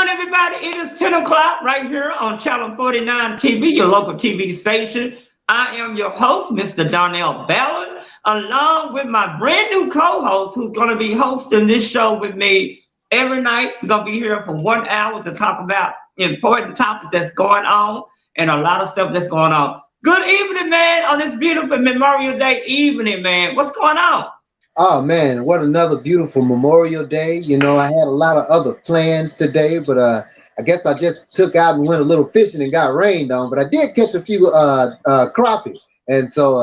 doing, everybody? It is 10 o'clock right here on Channel 49 TV, your local TV station. I am your host, Mr. Darnell Ballard, along with my brand new co-host who's going to be hosting this show with me every night. We're going to be here for 1 hour to talk about important topics that's going on and a lot of stuff that's going on. Good evening, man, on this beautiful Memorial Day evening, man. What's going on? Oh man, what another beautiful Memorial Day. You know, I had a lot of other plans today, but I guess I just took out and went a little fishing and got rained on, but I did catch a few crappie. And so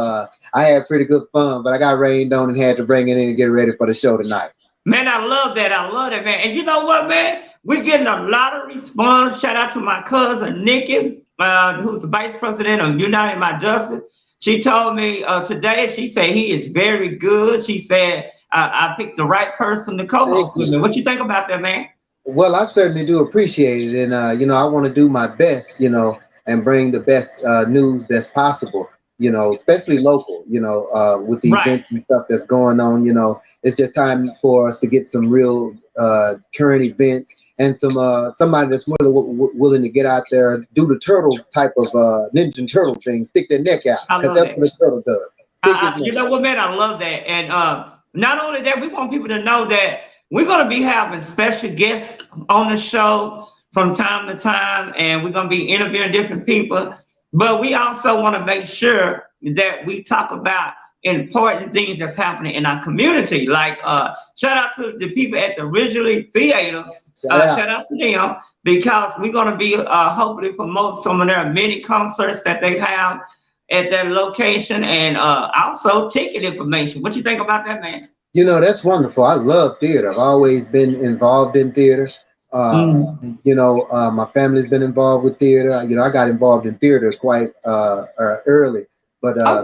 I had pretty good fun, but I got rained on and had to bring it in and get ready for the show tonight. Man, I love that. I love that, man. And you know what, man? We're getting a lot of response. Shout out to my cousin, Nikki, who's the vice president of United My Justice. She told me today, she said he is very good. She said, I picked the right person to co-host with me. What you think about that, man? Well, I certainly do appreciate it. And, you know, I want to do my best, you know, and bring the best news that's possible, you know, especially local, you know, with the events and stuff that's going on. You know, it's just time for us to get some real current events and some somebody that's willing to get out there and do the turtle type of Ninja Turtle thing, stick their neck out, because that's what a turtle does. You know what, man? I love that. And not only that, we want people to know that we're going to be having special guests on the show from time to time, and we're going to be interviewing different people. But we also want to make sure that we talk about important things that's happening in our community. Like shout out to the people at the Ridgely Theater. Shout out to them, because we're going to be hopefully promote some of their mini concerts that they have at that location, and also ticket information. What you think about that, man? You know, that's wonderful. I love theater. I've always been involved in theater. You know, my family's been involved with theater. You know, I got involved in theater quite early, but I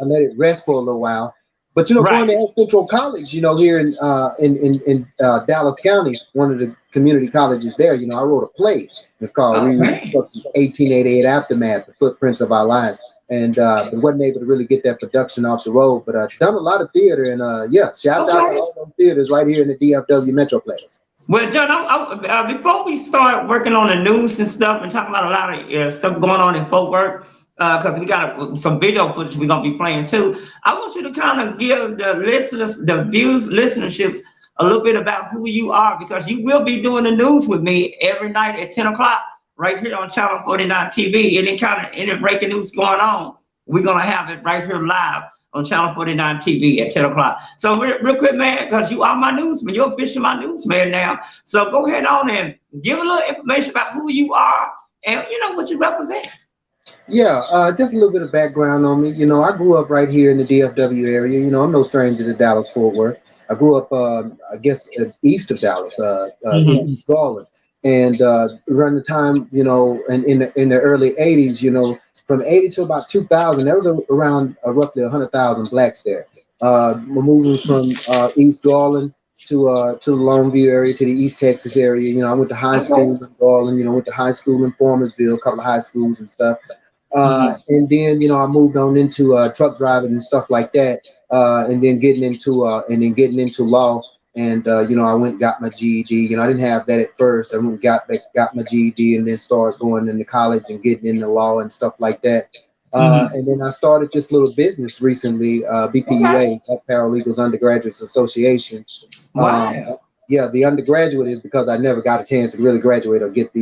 let it rest for a little while. But you know, going to El Central College, you know, here in Dallas County, one of the community colleges there, you know, I wrote a play. It's called 1888 Aftermath: The Footprints of Our Lives. And wasn't able to really get that production off the road, but I've done a lot of theater, and yeah, shout out to all those theaters right here in the DFW Metroplex. Well, John, before we start working on the news and stuff and talking about a lot of stuff going on in folk work, because we got some video footage we're going to be playing too, I want you to kind of give the listeners, the listenerships, a little bit about who you are, because you will be doing the news with me every night at 10 o'clock. Right here on Channel 49 TV. Any breaking news going on, we're going to have it right here live on Channel 49 TV at 10 o'clock. So real quick, man, because you are my newsman, you're officially my newsman now. So go ahead on and give a little information about who you are and, you know, what you represent. Yeah, just a little bit of background on me. You know, I grew up right here in the DFW area. You know, I'm no stranger to Dallas-Fort Worth. I grew up, I guess, east of Dallas, in East Garland. And around the time, you know, in the early 80s, you know, from 80 to about 2000, there was around roughly 100,000 blacks there. We're moving from East Garland to the Longview area, to the East Texas area. You know, I went to high school in Garland, you know, went to high school in Formersville, a couple of high schools and stuff. And then, you know, I moved on into truck driving and stuff like that, and then getting into law. And you know, I went and got my GED. You know, I didn't have that at first. I went and got my GED, and then started going into college and getting into law and stuff like that. And then I started this little business recently, BPUA, Black Paralegals Undergraduates Association. Yeah, the undergraduate is because I never got a chance to really graduate or get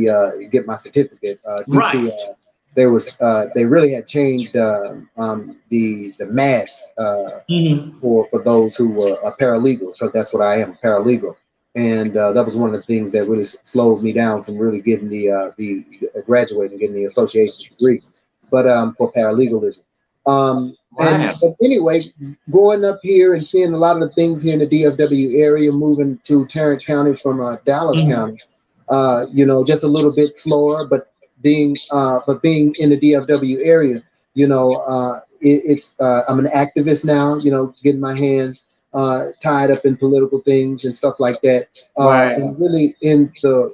my certificate due to they really had changed the math for those who were paralegals, because that's what I am, a paralegal, and that was one of the things that really slowed me down from really getting the graduating, getting the association degree, but for paralegalism. But anyway, growing up here and seeing a lot of the things here in the DFW area, moving to Tarrant County from Dallas County, you know, just a little bit slower, but being in the DFW area, you know, I'm an activist now, you know, getting my hands tied up in political things and stuff like that, and really in the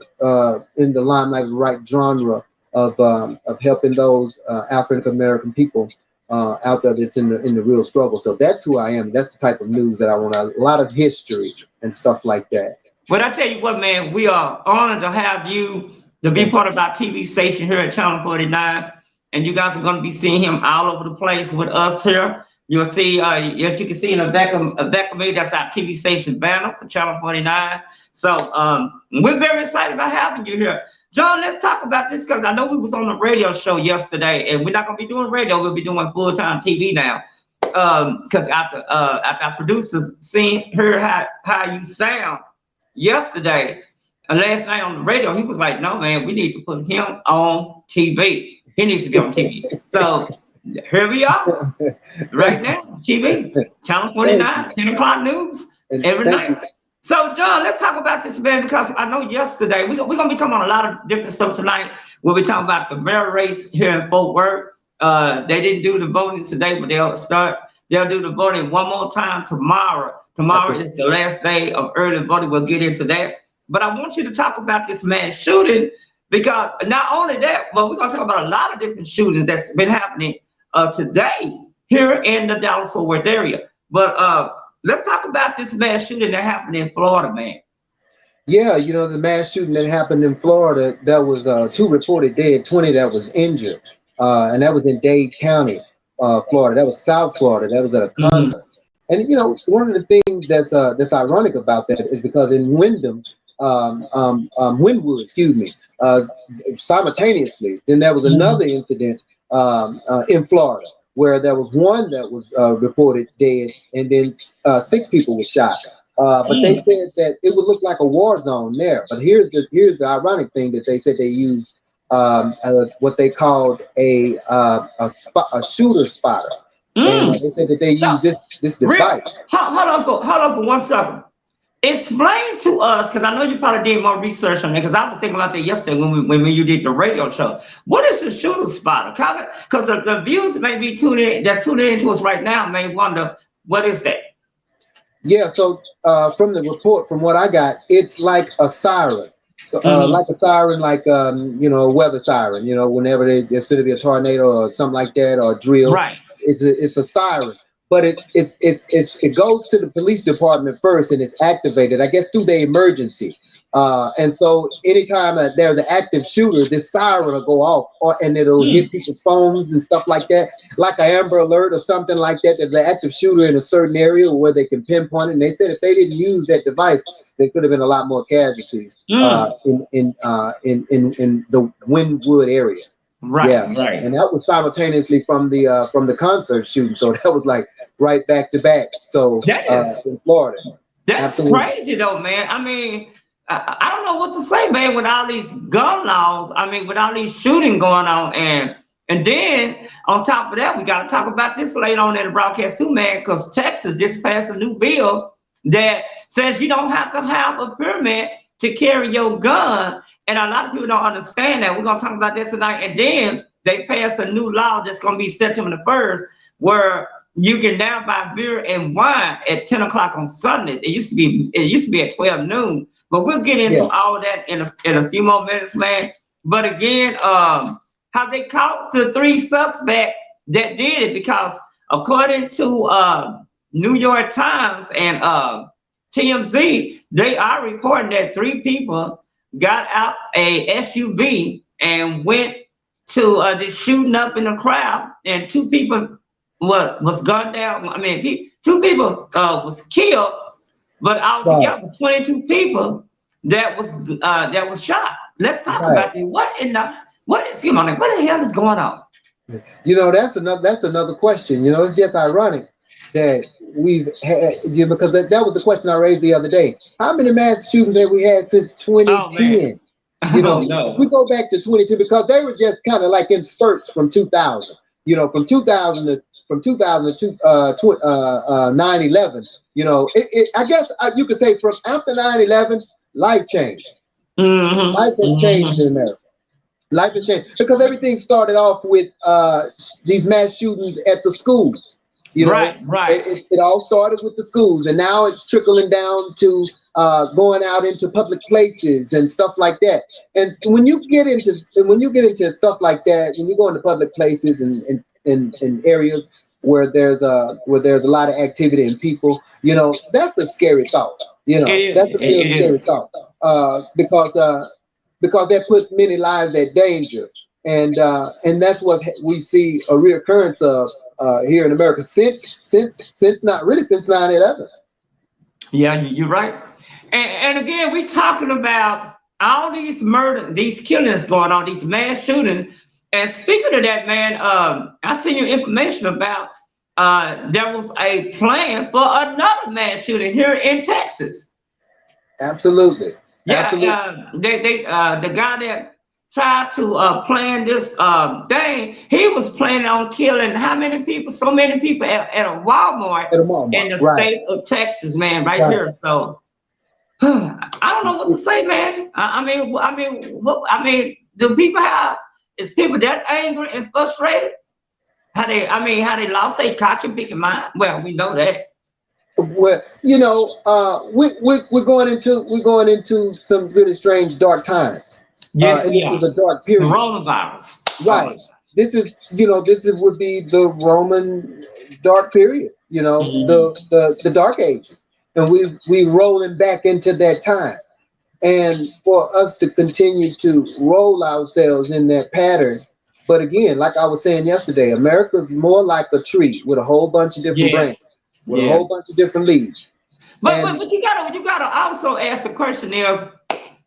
limelight of the right genre of helping those African American people out there that's in the real struggle. So that's who I am. That's the type of news that I want. A lot of history and stuff like that. But I tell you what, man, we are honored to have you to be part of our TV station here at Channel 49. And you guys are going to be seeing him all over the place with us here. You'll see, as you can see in the back of me, that's our TV station banner for Channel 49. So we're very excited about having you here. John, let's talk about this because I know we was on the radio show yesterday, and we're not going to be doing radio. We'll be doing full-time TV now. Because after our producers heard how you sound yesterday and last night on the radio, he was like, no, man, we need to put him on TV. He needs to be on TV. So here we are right now, TV, Channel 49, 10 o'clock news every night. So, John, let's talk about this, man, because I know yesterday, we're going to be talking about a lot of different stuff tonight. We'll be talking about the mayor race here in Fort Worth. They didn't do the voting today, but they'll do the voting one more time tomorrow. Tomorrow is the last day of early voting. We'll get into that. But I want you to talk about this mass shooting, because not only that, but we're going to talk about a lot of different shootings that's been happening today here in the Dallas-Fort Worth area. But let's talk about this mass shooting that happened in Florida, man. Yeah, you know, the mass shooting that happened in Florida, that was 2 reported dead, 20 that was injured. And that was in Dade County, Florida. That was South Florida. That was at a concert. And, you know, one of the things that's ironic about that is because in Wynwood, simultaneously, then there was another incident in Florida where there was one that was reported dead, and then 6 people were shot. But they said that it would look like a war zone there. But here's the ironic thing that they said they used what they called a shooter spotter. And they said that they used this device. Hold on for 1 second. Explain to us, because I know you probably did more research on it, because I was thinking about that yesterday when you did the radio show. What is a shooter spotter? Because the viewers may be tuning into us right now may wonder, what is that? Yeah, so from the report, from what I got, it's like a siren. So like a siren, like you know, a weather siren. You know, whenever there's going to be a tornado or something like that, or a drill. Right. It's a siren, but it goes to the police department first, and it's activated, I guess, through the emergency. And so anytime there's an active shooter, this siren will go off, and it'll hit people's phones and stuff like that, like an Amber Alert or something like that. There's an active shooter in a certain area where they can pinpoint it. And they said if they didn't use that device, there could have been a lot more casualties in the Wynwood area. Right, yeah, right. And that was simultaneously from the concert shooting, so that was like right back to back. So in Florida, that's crazy though, man. I mean, I don't know what to say, man. With all these gun laws, I mean, with all these shooting going on, and then on top of that, we got to talk about this later on in the broadcast too, man. Because Texas just passed a new bill that says you don't have to have a permit to carry your gun. And a lot of people don't understand that. We're going to talk about that tonight. And then they passed a new law that's going to be September the 1st, where you can now buy beer and wine at 10 o'clock on Sundays. It used to be at 12 noon. But we'll get into all that in a few more minutes, man. But again, how they caught the 3 suspects that did it, because according to New York Times and TMZ, they are reporting that 3 people got out a SUV and went to this shooting up in the crowd, and 2 people was gunned down. I mean, 2 people was killed, but altogether 22 people that was shot. Let's talk about it. What the hell is going on? You know, that's another question. You know, it's just ironic that we've had, because that was the question I raised the other day. How many mass shootings have we had since 2010? You know, we go back to 2010 because they were just kind of like in spurts from 2000. You know, from 2000 to 9/11. You know, I guess you could say from after 9/11, life changed. Life has changed in America. Life has changed because everything started off with these mass shootings at the schools. You know, right. It all started with the schools, and now it's trickling down to going out into public places and stuff like that. And when you get into stuff like that, when you go into public places and areas where there's a lot of activity and people, you know, that's a scary thought. You know, that's a real scary thought. Because that put many lives at danger, and that's what we see a reoccurrence of here in America since not really since 9/11. Yeah, you're right. And again, we talking about all these murder, these killings going on, these mass shootings. And speaking of that, man, I seen your information about there was a plan for another mass shooting here in Texas. Absolutely. Yeah, Absolutely. the guy that tried to plan this thing, he was planning on killing how many people? So many people at a Walmart in the right. state of Texas, man, right here. So I don't know what to say, man. Do people have? Is people that angry and frustrated? How they lost their cocky picking mind? Well, we know that. Well, you know, we're going into some really strange dark times. Yes, and this is a dark period. Coronavirus. Right. This would be the Roman dark period. You know, the dark ages, and we rolling back into that time. And for us to continue to roll ourselves in that pattern, but again, like I was saying yesterday, America's more like a tree with a whole bunch of different branches, with a whole bunch of different leaves. But you gotta also ask the question is,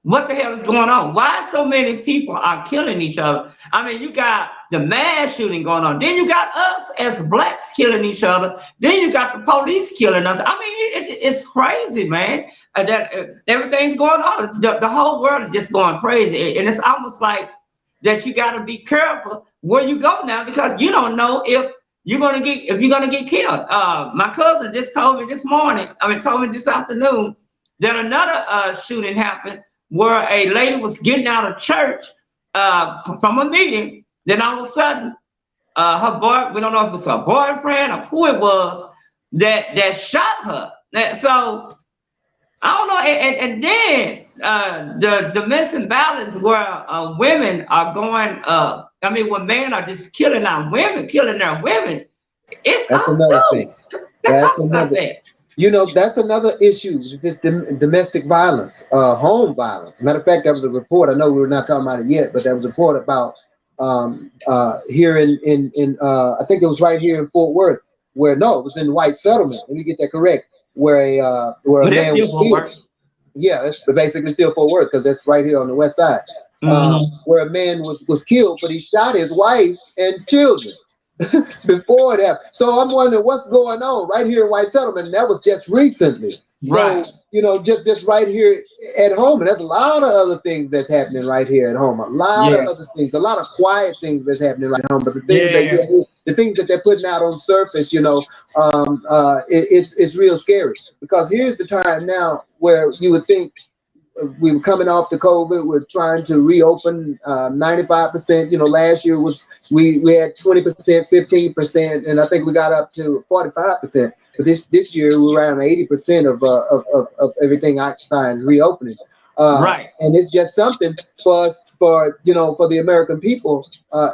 what the hell is going on? Why so many people are killing each other? I mean, you got the mass shooting going on. Then you got us as blacks killing each other. Then you got the police killing us. I mean, it's crazy, man. That everything's going on. The whole world is just going crazy. And it's almost like that you got to be careful where you go now, because you don't know if you're gonna get killed. My cousin just told me told me this afternoon that another shooting happened where a lady was getting out of church from a meeting. Then all of a sudden, we don't know if it was her boyfriend or who it was that shot her. So I don't know. And then the domestic violence where women are going, when men are just killing their women. That's another thing. That's another thing. You know, that's another issue, this domestic violence, home violence. Matter of fact, there was a report, I know we were not talking about it yet, but there was a report about here in I think it was right here in Fort Worth, it was in White Settlement. Let me get that correct. Where a man was killed. Yeah, it's basically still Fort Worth because that's right here on the west side. Where a man was killed, but he shot his wife and children before it happened. So I'm wondering what's going on right here in White Settlement. And that was just recently. Right. So, you know, just right here at home. And there's a lot of other things that's happening right here at home. A lot of other things, a lot of quiet things that's happening right at home. But the things that they're putting out on surface, you know, it's real scary. Because here's the time now where you would think we were coming off the COVID. We're trying to reopen 95%. You know, last year we had 20%, 15%, and I think we got up to 45%. But this year we're around 80% of everything occupying reopening. Right. And it's just something for us, for the American people,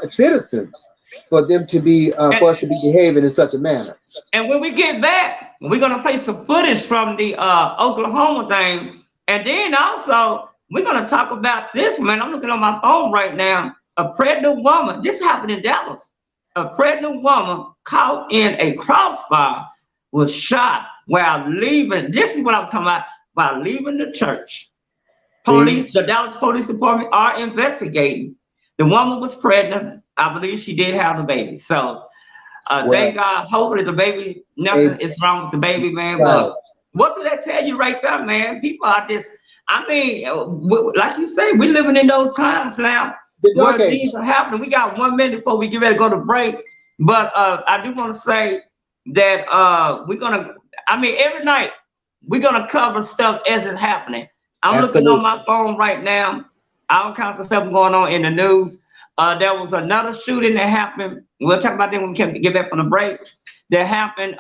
citizens, for them to be for us to be behaving in such a manner. And when we get back, we're gonna play some footage from the Oklahoma thing. And then also, we're going to talk about this, man. I'm looking on my phone right now. A pregnant woman, this happened in Dallas. A pregnant woman caught in a crossfire was shot while leaving. This is what I'm talking about, while leaving the church. Police, the Dallas Police Department are investigating. The woman was pregnant. I believe she did have the baby. So thank God, hopefully the baby, nothing is wrong with the baby, man. Right. But what did that tell you right there, man? People are just, like you say, we're living in those times now where things are happening. We got 1 minute before we get ready to go to break. But I do want to say that every night we're going to cover stuff as it's happening. I'm looking on my phone right now. All kinds of stuff going on in the news. There was another shooting that happened. We'll talk about that when we can get back from the break. That happened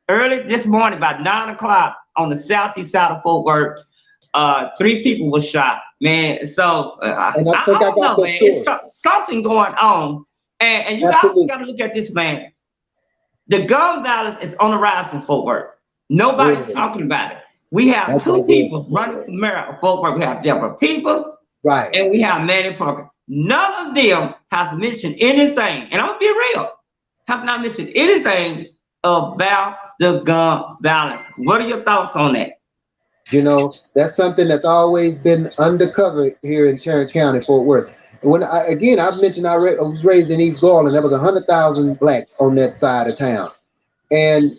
early this morning, about 9 o'clock on the southeast side of Fort Worth. 3 people were shot, man. So I don't know, man. It's something going on, and you guys got to look at this, man. The gun violence is on the rise in Fort Worth. Nobody's talking about it. We have That's two what people running for mayor of Fort Worth. We have Deborah People right. and we have Manny Parker. None of them has mentioned anything, and I'm gonna be real, have not mentioned anything about the gun violence. What are your thoughts on that? You know, that's something that's always been undercover here in Tarrant County, Fort Worth. When I've mentioned I was raised in East Garland. There was 100,000 blacks on that side of town, and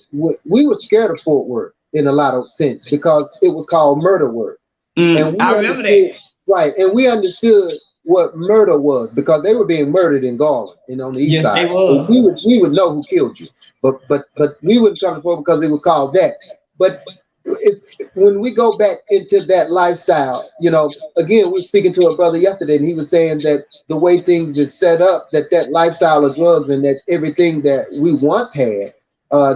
we were scared of Fort Worth in a lot of sense because it was called murder work, and we I remember that. right, and we understood what murder was because they were being murdered in Garland, on the east side. They were. We would know who killed you, but we wouldn't come to Fort because it was called that. But when we go back into that lifestyle, again, we were speaking to a brother yesterday, and he was saying that the way things is set up, that lifestyle of drugs and that everything that we once had,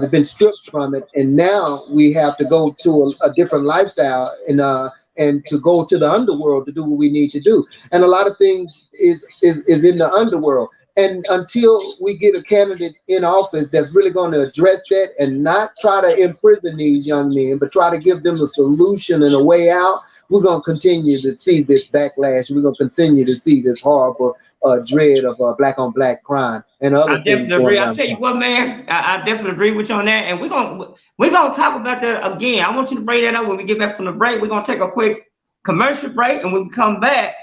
they've been stripped from it, and now we have to go to a different lifestyle and to go to the underworld to do what we need to do. And a lot of things is in the underworld. And until we get a candidate in office that's really going to address that and not try to imprison these young men, but try to give them a solution and a way out, we're going to continue to see this backlash. We're going to continue to see this horrible dread of black on black crime and other things. I definitely agree. I'll tell you what, man, I definitely agree with you on that. And we're gonna talk about that again. I want you to bring that up when we get back from the break. We're gonna take a quick commercial break, and when we come back,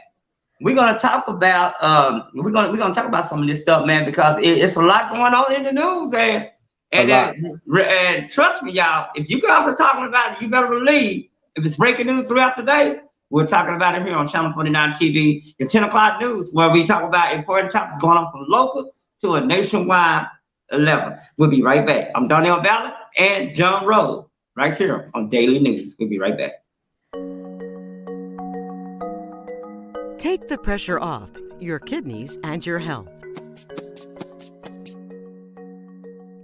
we're gonna talk about we're gonna talk about some of this stuff, man, because it's a lot going on in the news, and trust me, y'all, if you guys are talking about it, you better believe if it's breaking news throughout the day, we're talking about it here on Channel 49 TV, the 10 o'clock news, where we talk about important topics going on from local to a nationwide level. We'll be right back. I'm Donnell Ballard and John Rose right here on Daily News. We'll be right back. Take the pressure off your kidneys and your health.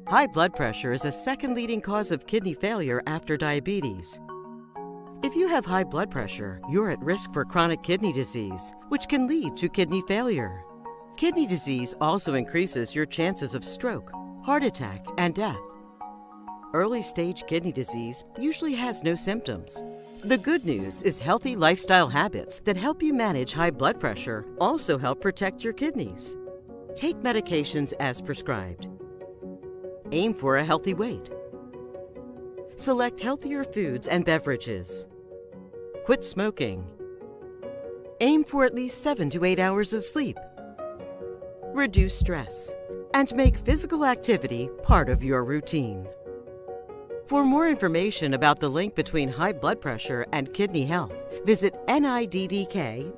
High blood pressure is a second leading cause of kidney failure after diabetes. If you have high blood pressure, you're at risk for chronic kidney disease, which can lead to kidney failure. Kidney disease also increases your chances of stroke, heart attack, and death. Early-stage kidney disease usually has no symptoms. The good news is healthy lifestyle habits that help you manage high blood pressure also help protect your kidneys. Take medications as prescribed. Aim for a healthy weight. Select healthier foods and beverages. Quit smoking. Aim for at least 7 to 8 hours of sleep. Reduce stress and make physical activity part of your routine. For more information about the link between high blood pressure and kidney health, visit niddk.nih.gov.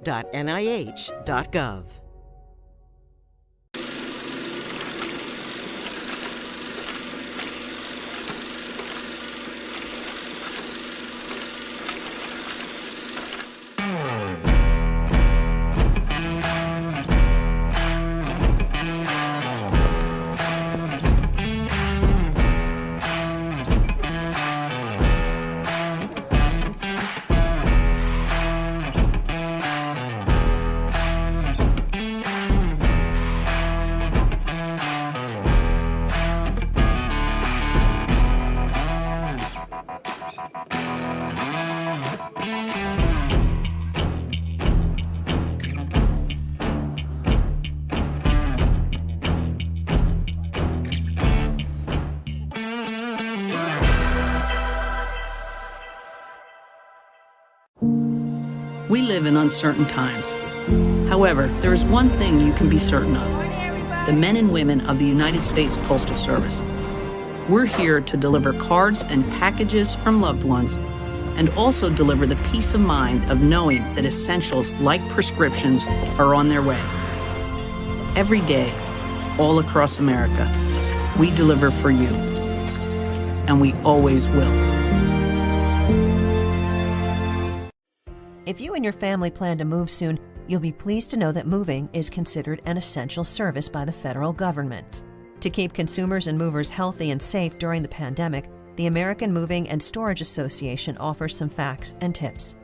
We live in uncertain times. However, there is one thing you can be certain of: the men and women of the United States Postal Service. We're here to deliver cards and packages from loved ones, and also deliver the peace of mind of knowing that essentials like prescriptions are on their way. Every day, all across America, we deliver for you, and we always will. If you and your family plan to move soon, you'll be pleased to know that moving is considered an essential service by the federal government. To keep consumers and movers healthy and safe during the pandemic, the American Moving and Storage Association offers some facts and tips.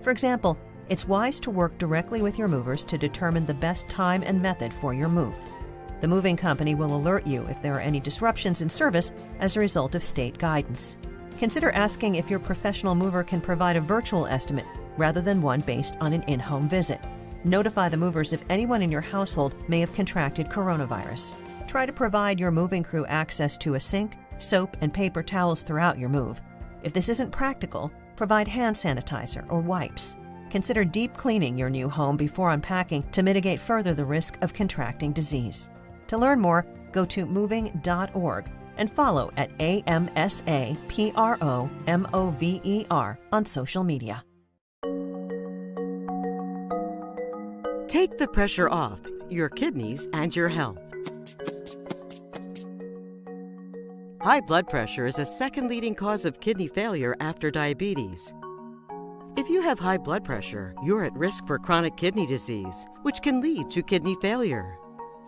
For example, it's wise to work directly with your movers to determine the best time and method for your move. The moving company will alert you if there are any disruptions in service as a result of state guidance. Consider asking if your professional mover can provide a virtual estimate rather than one based on an in-home visit. Notify the movers if anyone in your household may have contracted coronavirus. Try to provide your moving crew access to a sink, soap, and paper towels throughout your move. If this isn't practical, provide hand sanitizer or wipes. Consider deep cleaning your new home before unpacking to mitigate further the risk of contracting disease. To learn more, go to moving.org and follow at AMSAPROMOVER on social media. Take the pressure off your kidneys and your health. High blood pressure is a second leading cause of kidney failure after diabetes. If you have high blood pressure, you're at risk for chronic kidney disease, which can lead to kidney failure.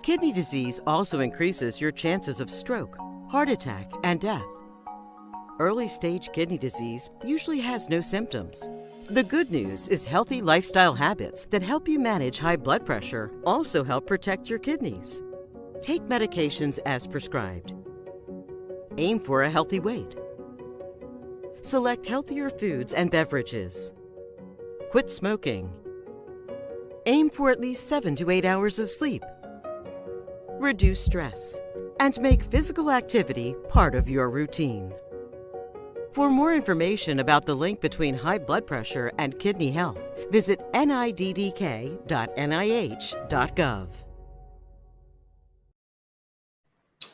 Kidney disease also increases your chances of stroke, heart attack, and death. Early-stage kidney disease usually has no symptoms. The good news is healthy lifestyle habits that help you manage high blood pressure also help protect your kidneys. Take medications as prescribed. Aim for a healthy weight. Select healthier foods and beverages. Quit smoking. Aim for at least 7 to 8 hours of sleep. Reduce stress and make physical activity part of your routine. For more information about the link between high blood pressure and kidney health, visit niddk.nih.gov.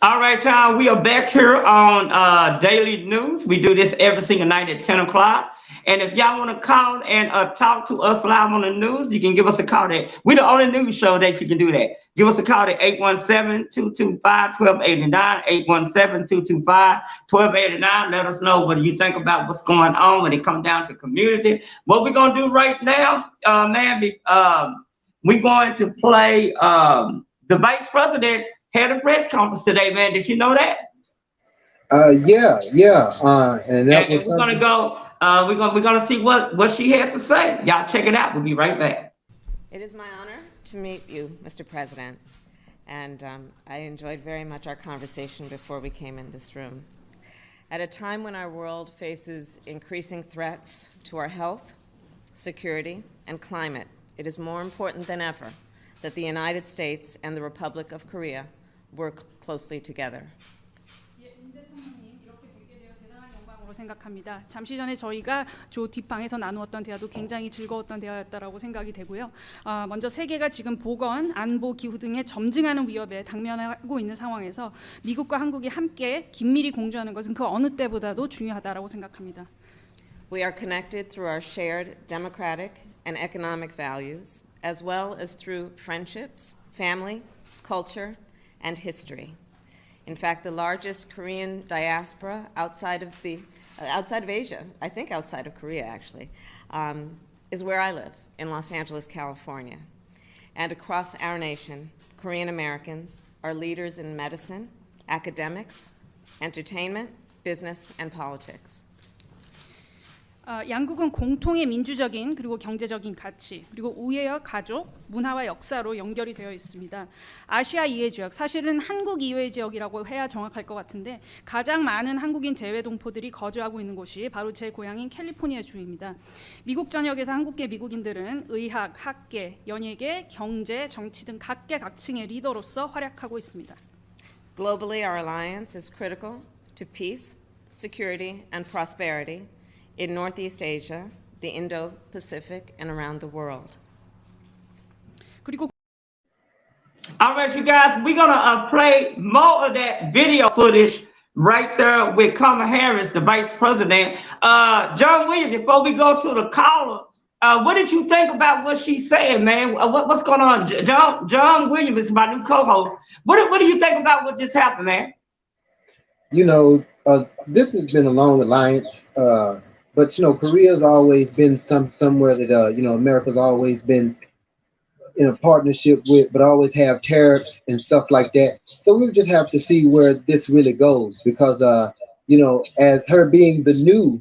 All right, y'all, we are back here on Daily News. We do this every single night at 10 o'clock. And if y'all want to call and talk to us live on the news, you can give us a call. We're the only news show that you can do that. Give us a call at 817-225-1289, 817-225-1289. Let us know what you think about what's going on when it comes down to community. What we're going to do right now, we're going to play the Vice President had a press conference today, man. Did you know that? Yeah. And that was we're gonna go. We're gonna see what she had to say. Y'all check it out. We'll be right back. It is my honor to meet you, Mr. President, and I enjoyed very much our conversation before we came in this room. At a time when our world faces increasing threats to our health, security, and climate, it is more important than ever that the United States and the Republic of Korea work closely together. 생각합니다. 잠시 전에 저희가 저 뒷방에서 나누었던 대화도 굉장히 즐거웠던 대화였다라고 생각이 되고요. 먼저 세계가 지금 보건, 안보, 기후 등의 점증하는 위협에 당면하고 있는 상황에서 미국과 한국이 함께 긴밀히 공조하는 것은 그 어느 때보다도 중요하다라고 생각합니다. We are connected through our shared democratic and economic values, as well as through friendships, family, culture, and history. In fact, the largest Korean diaspora outside of Asia, I think outside of Korea actually, is where I live, in Los Angeles, California. And across our nation, Korean Americans are leaders in medicine, academics, entertainment, business, and politics. 양국은 공통의 민주적인 그리고 경제적인 가치, 그리고 우애와 가족, 문화와 역사로 연결이 되어 있습니다. 아시아 이해 지역, 사실은 한국 이외 지역이라고 해야 정확할 것 같은데 가장 많은 한국인 재외 동포들이 거주하고 있는 곳이 바로 제 고향인 캘리포니아 주입니다. 미국 전역에서 한국계 미국인들은 의학, 학계, 연예계, 경제, 정치 등 각계각층의 리더로서 활약하고 있습니다. Globally, our alliance is critical to peace, security, and prosperity in Northeast Asia, the Indo-Pacific, and around the world. 그리고 All right, you guys, we're gonna play more of that video footage right there with Kamala Harris, the Vice President. John Williams, before we go to the caller, what did you think about what she said, man? What's going on? John Williams is my new co-host. What do you think about what just happened, man? You know, this has been a long alliance. But, you know, Korea's always been somewhere that, you know, America's always been in a partnership with, but always have tariffs and stuff like that. So we just have to see where this really goes because, you know, as her being the new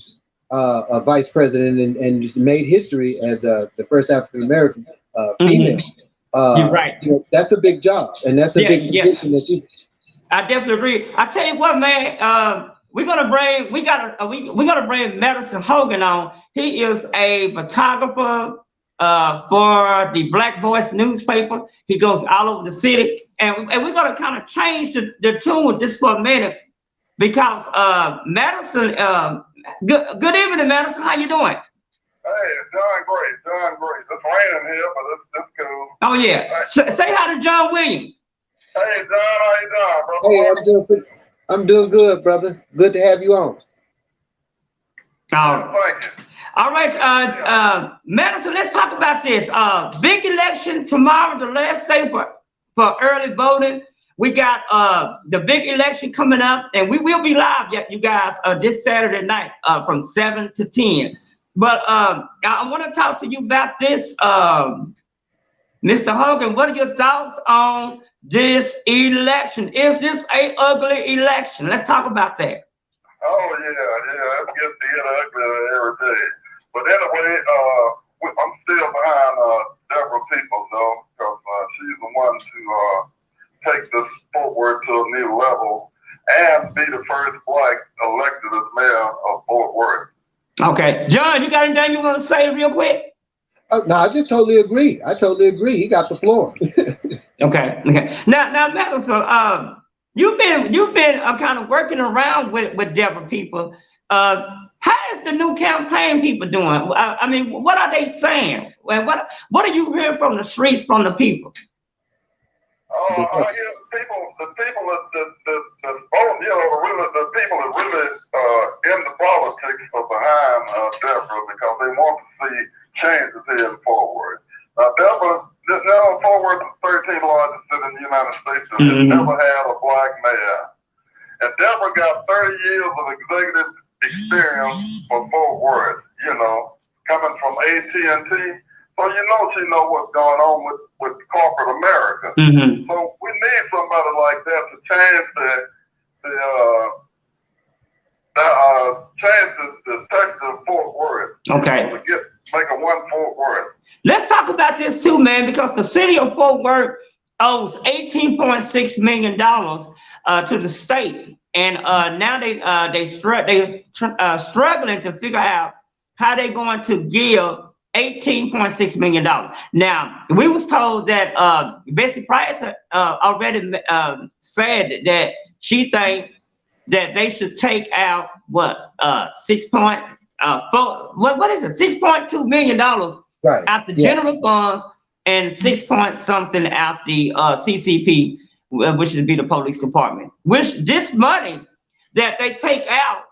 vice president and just made history as the first African-American female, You're right. You know, that's a big job and that's a big position that she's. I definitely agree. I tell you what, man, we're gonna bring Madison Hogan on. He is a photographer for the Black Voice newspaper. He goes all over the city, and we're gonna kind of change the tune just for a minute because Madison. Good evening, Madison. How you doing? Hey, doing great. It's raining here, but it's cool. Oh yeah. Say hi to John Williams. Hey, John, how you doing, brother? Hey, I'm doing good, brother. Good to have you on. Thank you. All right, Madison, let's talk about this. Big election tomorrow, the last day for early voting. We got the big election coming up, and we will be live, you guys, this Saturday night from 7 to 10. But I want to talk to you about this, Mr. Hogan. What are your thoughts on this election? Is this a ugly election? Let's talk about that. Oh yeah, it gets ugly every day. But anyway, I'm still behind Deborah Peoples, though, because she's the one to take this Fort Worth to a new level and be the first black elected as mayor of Fort Worth. Okay, John, you got anything you want to say real quick? No, I just totally agree. He got the floor. Okay. Now, Madison, you've been kind of working around with Deborah people. How is the new campaign people doing? I mean, what are they saying? What are you hearing from the streets, from the people? I hear the people that vote, the people that really in the politics are behind Deborah because they want to see changes here in Fort Worth. Deborah, Fort Worth is the 13th largest city in the United States and has never had a black mayor. And Deborah got 30 years of executive experience for Fort Worth, coming from AT&T. So she knows what's going on with corporate America. So we need somebody like that to change the text of Fort Worth. Okay. Make a one Fort Worth. Let's talk about this too, man, because the city of Fort Worth owes $18.6 million to the state, and now they're struggling to figure out how they're going to give $18.6 million. Now, we was told that Bessie Price already said that she thinks that they should take out $6.2 million out the general funds and 6 point something out the CCP, which would be the police department. Which this money that they take out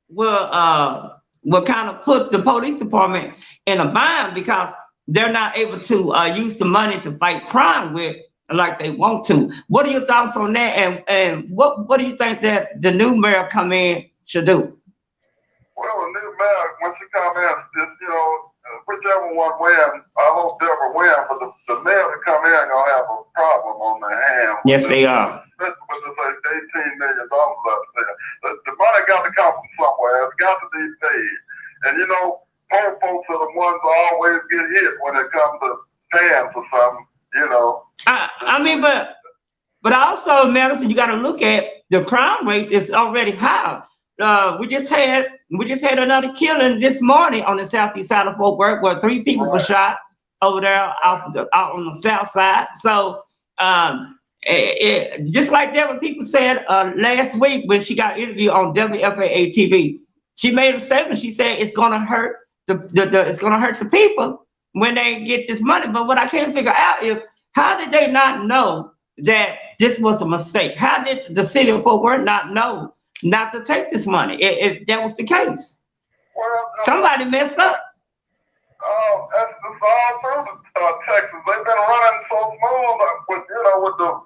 will kind of put the police department in a bind because they're not able to use the money to fight crime with like they want to. What are your thoughts on that? And what do you think that the new mayor come in should do? Well, the new mayor, when she come in, whichever one wins, I hope Deborah wins, but the mayor that come in gonna have a problem on their hands. Yes, they are. With this $18 million up there. The money got to come from somewhere. It's got to be paid. And poor folks are the ones that always get hit when it comes to fans or something, But also, Madison, you got to look at the crime rate is already high. We just had another killing this morning on the southeast side of Fort Worth, where 3 people were shot over there out on the south side. So, just like that, what people said last week when she got interviewed on WFAA TV, she made a statement. She said it's gonna hurt the people when they get this money. But what I can't figure out is how did they not know that this was a mistake? How did the city of Fort Worth not know not to take this money if that was the case? Well, somebody messed up. Oh, that's all through Texas. They've been running so smooth with the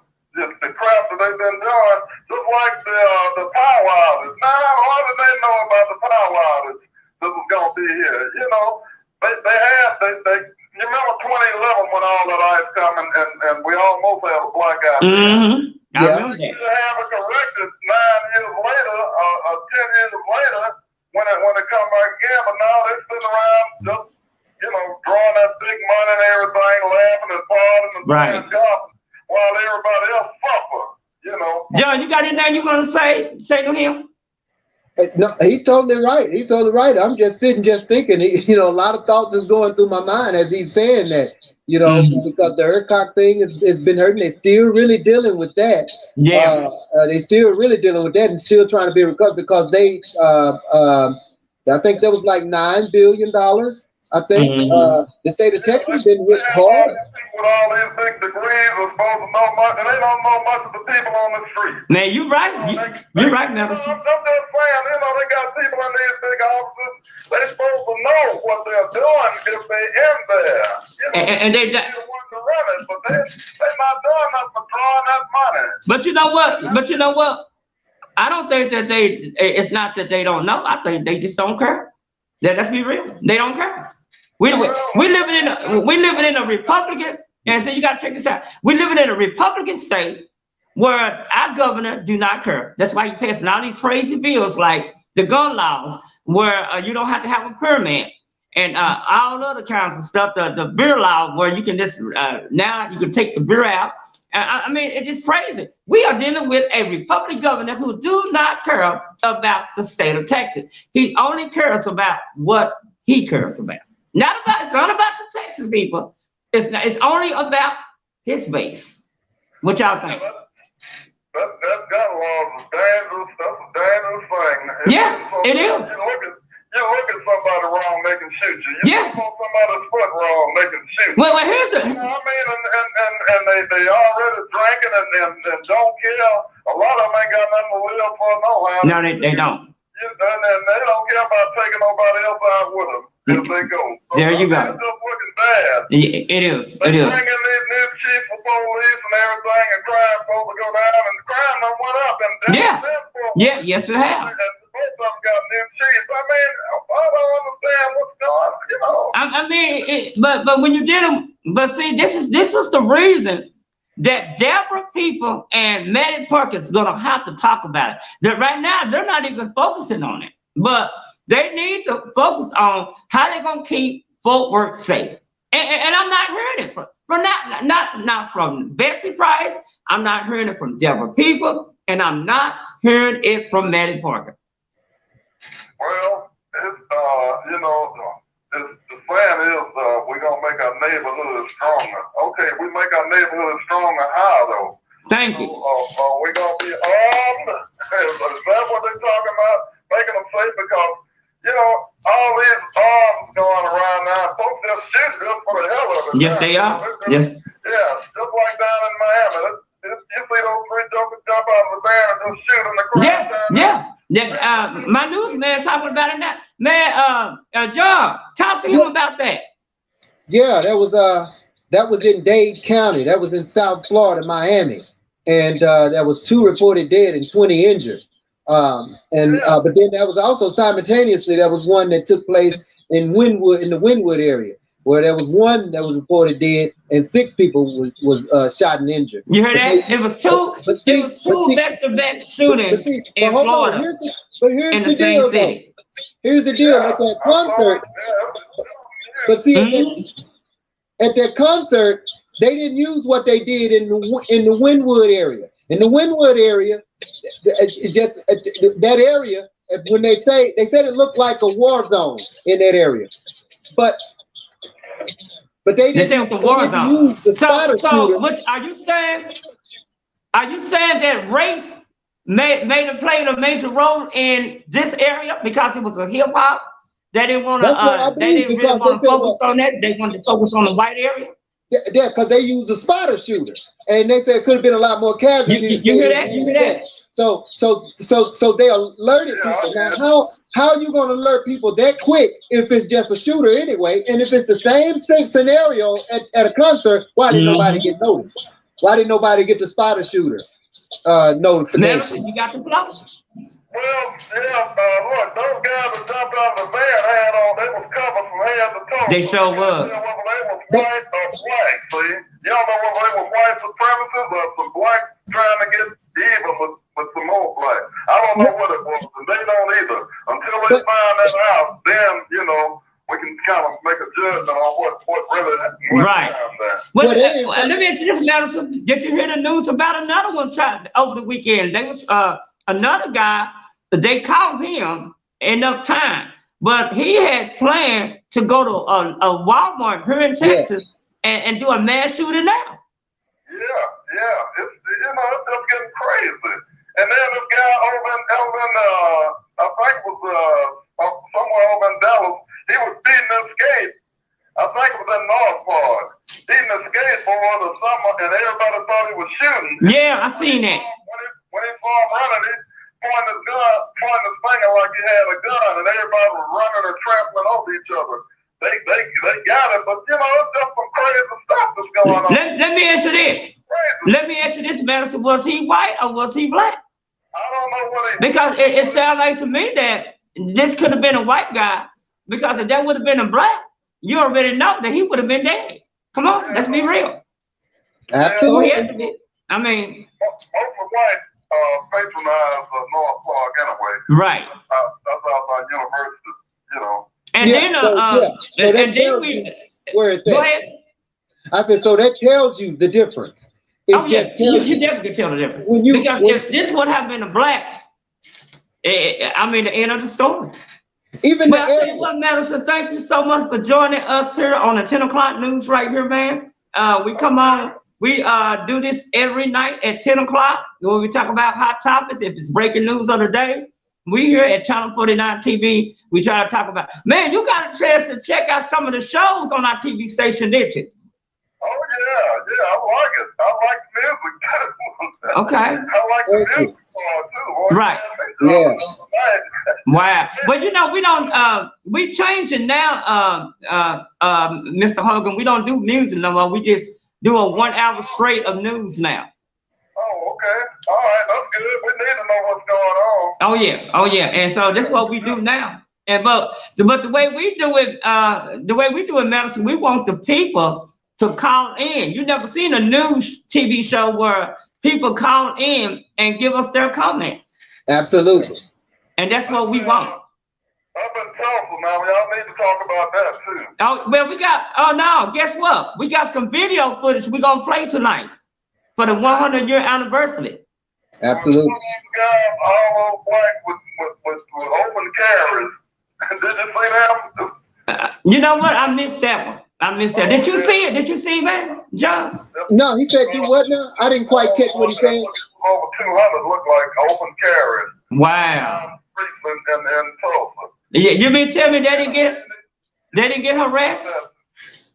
crap that they've been doing, just like the power outage. Now, how did they know about the power outage that was gonna be here? They you remember 2011 when all that ice come and we almost had a blackout. I remember that. You have it corrected 9 years later, 10 years later, when it come back again, but now they sit around just, drawing that big money and everything, laughing and partying and playing golf while everybody else suffer, John, you got anything you want to say to him? No, he's totally right. He's totally right. I'm just sitting, just thinking. You know, a lot of thoughts is going through my mind as he's saying that. You know, because the ERCOT thing has been hurting. They're still really dealing with that. Yeah. They still really dealing with that and still trying to be recovered because they, I think there was like $9 billion. I think the state of Texas been hit hard. With all these big degrees are supposed to know much, and they don't know much of the people on the street. Man, you're right. You're right, Madison. I'm just saying, you know, they got people in these big offices. They're supposed to know what they're doing if they're in there. You know, And they want to run it, but they're not doing nothing but drawing that money. But you know what? But you know what? I don't think that it's not that they don't know. I think they just don't care. Let's be real. They don't care. We living in a Republican, and so you got to check this out. We living in a Republican state where our governor do not care. That's why he passing all these crazy bills like the gun laws, where you don't have to have a permit, and all other kinds of stuff. The beer law, where you can just now you can take the beer out. I mean, it's just crazy. We are dealing with a Republican governor who do not care about the state of Texas. He only cares about what he cares about. It's not about the Texas people. It's only about his base. What y'all think? That gun law is dangerous. That's a dangerous thing. Yeah, it is. You look at somebody wrong, they can shoot you. You look on somebody's foot wrong, they can shoot you. Well, here's it. You know what I mean? And they already drinking and don't care. A lot of them ain't got nothing to live for no how. No, they don't. And they don't care about taking nobody else out with them if they go. So there you go. It's just looking bad. It is. They bring in these new chiefs of police and everything, and crime supposed to go down, and the crime done went up. And yes, it has. Both of them got new chiefs. I mean, I don't understand what's going on, you know. I mean, but when you're dealing, but see, this is the reason that Deborah people and Maddie Perkins gonna have to talk about it. That right now they're not even focusing on it, but they need to focus on how they're gonna keep Fort Worth safe. And I'm not hearing it from not from Betsy Price. I'm not hearing it from Deborah people, and I'm not hearing it from Maddie Parker. Well, it's you know, the plan is we're gonna make our neighborhood stronger. Okay, we make our neighborhood stronger. How though? Thank you. We're gonna be armed. Is that what they're talking about? Making them safe because you know all these arms going around now. Folks just shoot just for the hell of it. Yes, they are. Yes. Yeah, just like down in Miami. You see those three jokers jump out of the van and just shoot in the crowd. Yeah. My newsman talking about it now. Man, John, talk to him about that. Yeah, that was in Dade County. That was in South Florida, Miami, and there was 2 reported dead and 20 injured. But then that was also simultaneously there was one that took place in the Wynwood area, where there was one that was reported dead and 6 people was shot and injured. You heard that? It was two back-to-back shootings in Florida. Here's in the same city. Here's the deal at that concert. But see, at that concert, they didn't use what they did in the Wynwood area. In the Wynwood area, that area, when they said it looked like a war zone in that area, but they didn't use the spider shooter. What are you saying? Are you saying that race played a major role in this area because it was a hip hop? They didn't want to. They didn't really want to focus on that. They wanted to focus on the white area. Yeah, because they used a spider shooter, and they said it could have been a lot more casualties. You hear that? You hear that? So they alerted people. Now, how are you going to alert people that quick if it's just a shooter anyway? And if it's the same scenario at a concert, why didn't nobody get noticed? Why didn't nobody get the spider shooter notification? You got the flowers. Well, look, those guys that jumped out of the van they was covered from head to toe. They sure was. You know whether they was white or black, see? You don't know whether they were white supremacists or some black trying to get even with some more black. I don't know what it was, and they don't either. Until they find that out, then, you know, we can kind of make a judgment on what really went down there. Let me introduce Madison. Did you hear the news about another one tried over the weekend? They was another guy they caught him enough time, but he had planned to go to a Walmart here in Texas and do a mass shooting now. Yeah. It's just getting crazy. And then this guy over in I think it was somewhere over in Dallas, he was beating a skate. I think it was in North Park, beating a skateboard or something, and everybody thought he was shooting. Yeah, I seen that. When he saw him running, he pointed his finger like he had a gun, and everybody was running and trampling over each other. They got it, but it's just some crazy stuff that's going on. Let me ask you this. Let me ask you this, Madison. Was he white or was he black? I don't know what he. Because it sounds like to me that this could have been a white guy. Because if that would have been a black, you already know that he would have been dead. Come on, let's be real. Absolutely. I mean, most of white patronize North Park anyway. Right. That's out by university, And then where it's go at. ahead. I said, so that tells you the difference. It just tells you definitely tell the difference. Because if this would have been a black, I mean, the end of the story. Even but I tell you what, Madison, thank you so much for joining us here on the 10 o'clock news right here, man. We come on, we do this every night at 10 o'clock where we talk about hot topics. If it's breaking news of the day, we here at Channel 49 TV, we try to talk about, man, you got a chance to check out some of the shows on our TV station, didn't you? Oh, yeah, I like it. I like music. Okay. I like the music too. Right. Yeah. Wow. But we don't, we changing now, Mr. Hogan. We don't do music no more. We just do a 1 hour straight of news now. Oh, okay. All right, that's good. We need to know what's going on. Oh yeah. And so that's what we do now. And but the way we do it, Madison, we want the people to call in. You never seen a news TV show where people call in and give us their comments. Absolutely. And that's what we want. Up in Tulsa now, y'all need to talk about that too. Oh, well, guess what? We got some video footage we're going to play tonight for the 100-year anniversary. Absolutely. Guys all black with open carriers. Did you see that? You know what? I missed that one. Did you see it? Did you see that, John? No, he said do what now? I didn't quite catch what he said. Over 200 look like open carriers. Wow. In Tulsa. Yeah, you mean tell me they didn't get harassed?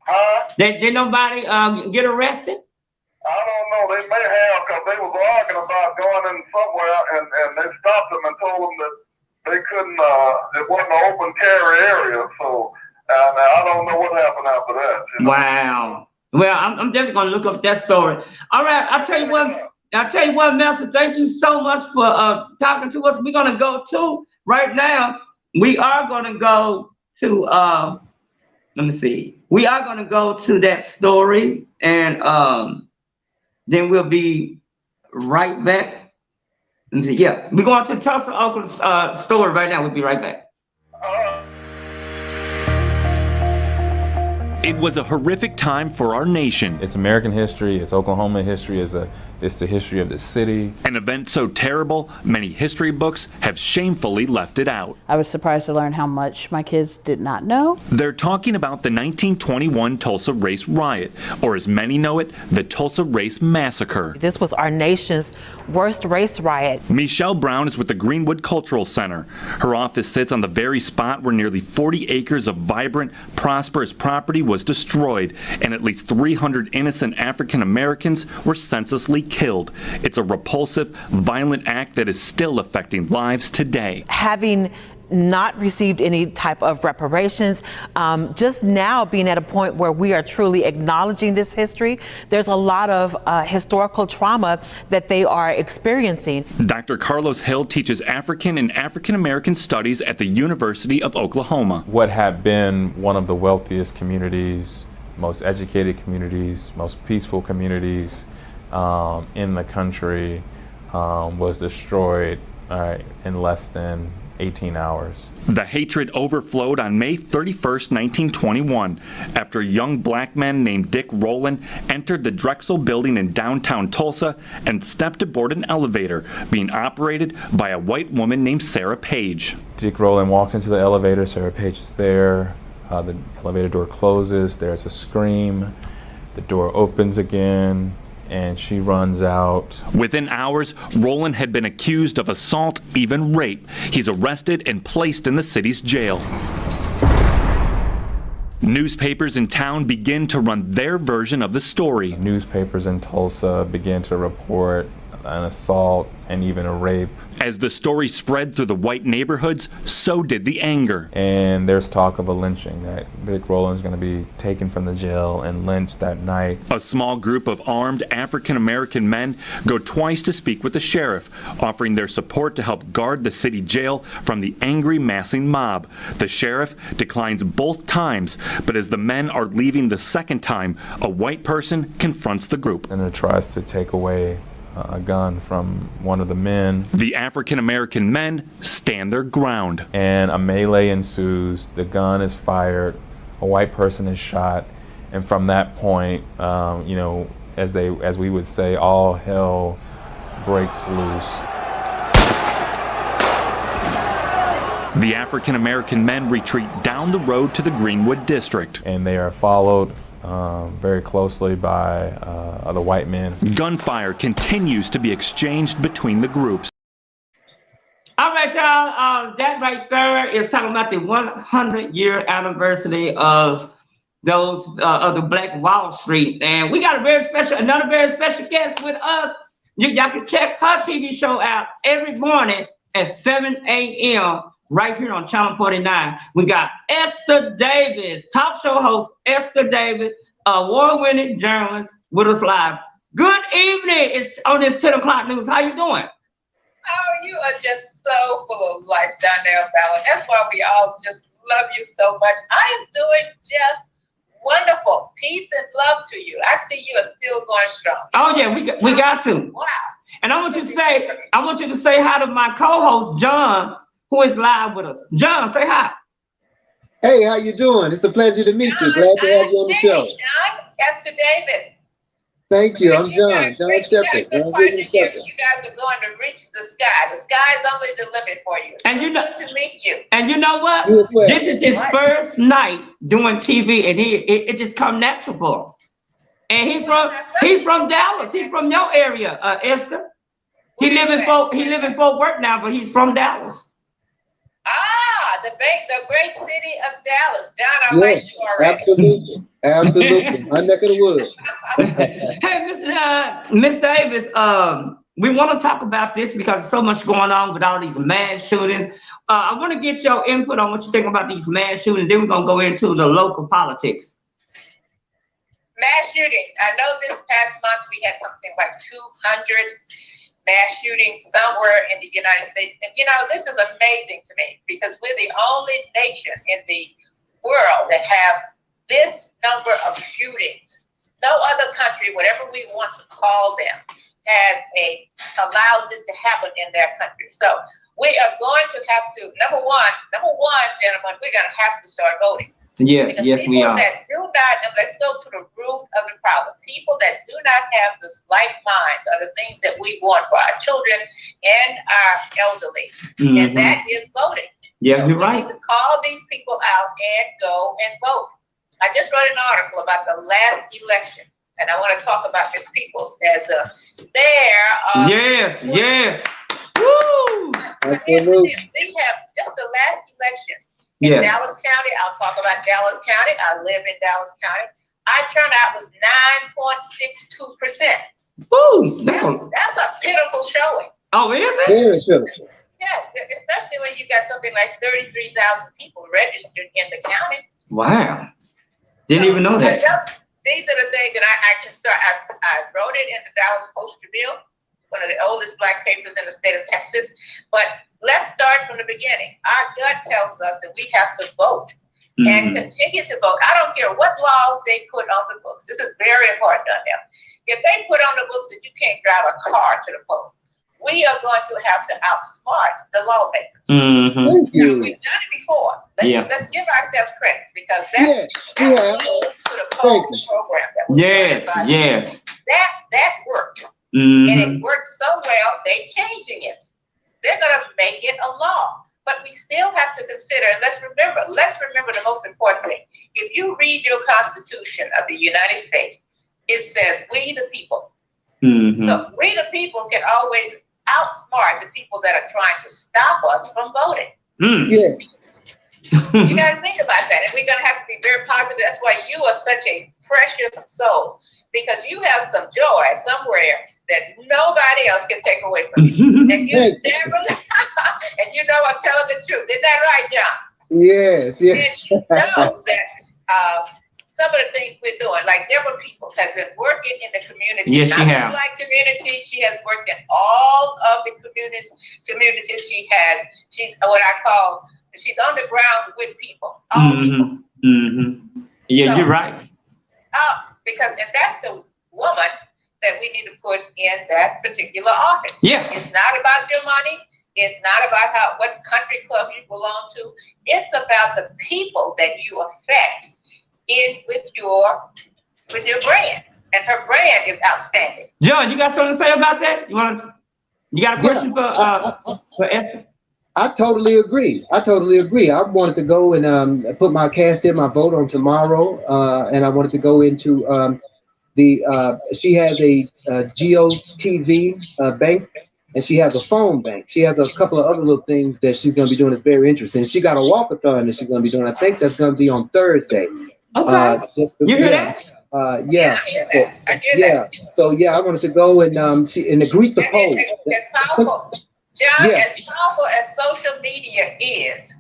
Huh? Did nobody get arrested? I don't know. They may have, because they was arguing about going in somewhere, and they stopped them and told them that they couldn't. It wasn't an open carry area, so. And I don't know what happened after that. Wow. Well, I'm definitely gonna look up that story. All right, I'll tell you what, Master. Thank you so much for talking to us. We're gonna go to right now. We are gonna go to let me see. We are gonna go to that story, and then we'll be right back. Yeah, we're going to Tulsa, Oklahoma story right now. We'll be right back. It was a horrific time for our nation. It's American history, it's Oklahoma history, it's the history of the city. An event so terrible, many history books have shamefully left it out. I was surprised to learn how much my kids did not know. They're talking about the 1921 Tulsa Race Riot, or as many know it, the Tulsa Race Massacre. This was our nation's worst race riot. Michelle Brown is with the Greenwood Cultural Center. Her office sits on the very spot where nearly 40 acres of vibrant, prosperous property was destroyed, and at least 300 innocent African Americans were senselessly killed. It's a repulsive, violent act that is still affecting lives today. Having not received any type of reparations, just now being at a point where we are truly acknowledging this history, there's a lot of historical trauma that they are experiencing. Dr. Carlos Hill teaches African and African American studies at the University of Oklahoma. What had been one of the wealthiest communities, most educated communities, most peaceful communities in the country was destroyed in less than 18 hours. The hatred overflowed on May 31st, 1921, after a young black man named Dick Rowland entered the Drexel building in downtown Tulsa and stepped aboard an elevator being operated by a white woman named Sarah Page. Dick Rowland walks into the elevator, Sarah Page is there, the elevator door closes, there's a scream, the door opens again, and she runs out. Within hours, Rowland had been accused of assault, even rape. He's arrested and placed in the city's jail. Newspapers in town begin to run their version of the story. Newspapers in Tulsa begin to report an assault and even a rape. As the story spread through the white neighborhoods, so did the anger. And there's talk of a lynching, that Dick Rowland's going to be taken from the jail and lynched that night. A small group of armed African-American men go twice to speak with the sheriff, offering their support to help guard the city jail from the angry massing mob. The sheriff declines both times, but as the men are leaving the second time, a white person confronts the group. And it tries to take away a gun from one of the men. The African-American men stand their ground. And a melee ensues, the gun is fired, a white person is shot, and from that point, you know, as we would say, all hell breaks loose. The African-American men retreat down the road to the Greenwood district. And they are followed very closely by the white men. Gunfire continues to be exchanged between the groups. All right, y'all. That right there is talking about the 100-year anniversary of those of the Black Wall Street, and we got another very special guest with us. Y'all can check her TV show out every morning at 7 a.m. right here on Channel 49. We got Esther Davis, talk show host Esther Davis, award-winning journalist with us live. Good evening. It's on this 10 o'clock news. How you doing? Oh, you are just so full of life, Donnell Ballard. That's why we all just love you so much. I am doing just wonderful. Peace and love to you. I see you are still going strong. Oh yeah, we got to. Wow. And I want you to say hi to my co-host John, who is live with us. John, say hi. Hey, how you doing? It's a pleasure to meet you. Glad to have you on the show. John, Esther Davis. Thank you. I'm John. John Shepard. You guys are going to reach the sky. The sky is only the limit for you. And you know, good to meet you. And you know what? This is his first night doing TV, and it just come natural for him. And he from Dallas. He's from your area, Esther. He live in Fort Worth now, but he's from Dallas. Ah, the great city of Dallas. John, I like you already. Absolutely. My neck of the woods. Hey, Miss Davis, we want to talk about this because there's so much going on with all these mass shootings. I want to get your input on what you think about these mass shootings. Then we're going to go into the local politics. Mass shootings. I know this past month we had something like 200 mass shootings somewhere in the United States. And, you know, this is amazing to me because we're the only nation in the world that have this number of shootings. No other country, whatever we want to call them, has allowed this to happen in their country. So we are going to have to, number one, gentlemen, we're going to have to start voting. Yes, we are. That do not, let's go to the root of the problem. People that do not have this like minds are the things that we want for our children and our elderly. And that is voting. Yeah, so you're right. We need to call these people out and go and vote. I just wrote an article about the last election, and I want to talk about Ms. Peoples as a mayor of. Yes. Woo! We have just the last election. In Dallas County, I'll talk about Dallas County. I live in Dallas County. Our turnout was 9.62%. Woo! That's a pitiful showing. Oh, is it? Very pitiful. Yes, especially when you got something like 33,000 people registered in the county. Wow. Didn't even know that. These are the things that I can start. I wrote it in the Dallas Post-Tribune, one of the oldest black papers in the state of Texas. But let's start from the beginning. Our gut tells us that we have to vote and continue to vote. I don't care what laws they put on the books. This is very important on them. If they put on the books that you can't drive a car to the polls, we are going to have to outsmart the lawmakers. Thank you. We've done it before. Let's give ourselves credit because that's to the POLE program that was yes. That worked. And it worked so well, they're changing it. They're going to make it a law. But we still have to consider, and let's remember the most important thing. If you read your Constitution of the United States, it says, we the people. So we the people can always outsmart the people that are trying to stop us from voting. You got to think about that. And we're going to have to be very positive. That's why you are such a precious soul, because you have some joy somewhere that nobody else can take away from you. And you never, and you know I'm telling the truth. Isn't that right, John? Yes. And you know that some of the things we're doing, like Deborah Peoples has been working in the community. Yes, she has. The Black community, she has worked in all of the communities she has. She's what I call, she's on the ground with people, all people. Yeah, so, you're right. Because and that's the woman that we need to put in that particular office. Yeah. It's not about your money. It's not about what country club you belong to. It's about the people that you affect with your brand. And her brand is outstanding. John, you got something to say about that? You got a question for Esther? I totally agree. I wanted to go and put my cast in my vote on tomorrow, and I wanted to go into she has a GOTV bank, and she has a phone bank. She has a couple of other little things that she's going to be doing that's very interesting. She got a walkathon that she's going to be doing. I think that's going to be on Thursday. Okay. You hear that? So I wanted to go and greet the polls. It's powerful. John, as powerful as social media is,